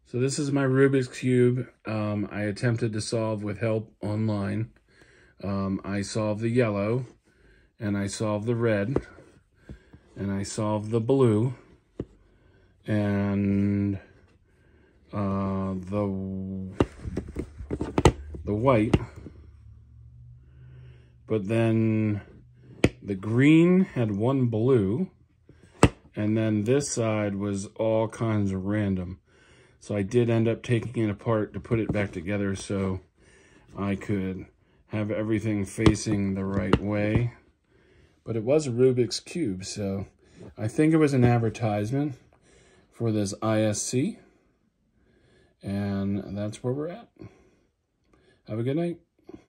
So this is my Rubik's Cube. I attempted to solve with help online. I solved the yellow, and I solved the red, and I solved the blue, and the white. But then the green had one blue, and then this side was all kinds of random. So I did end up taking it apart to put it back together so I could have everything facing the right way. But it was a Rubik's Cube, so I think it was an advertisement for this ISC. And that's where we're at. Have a good night.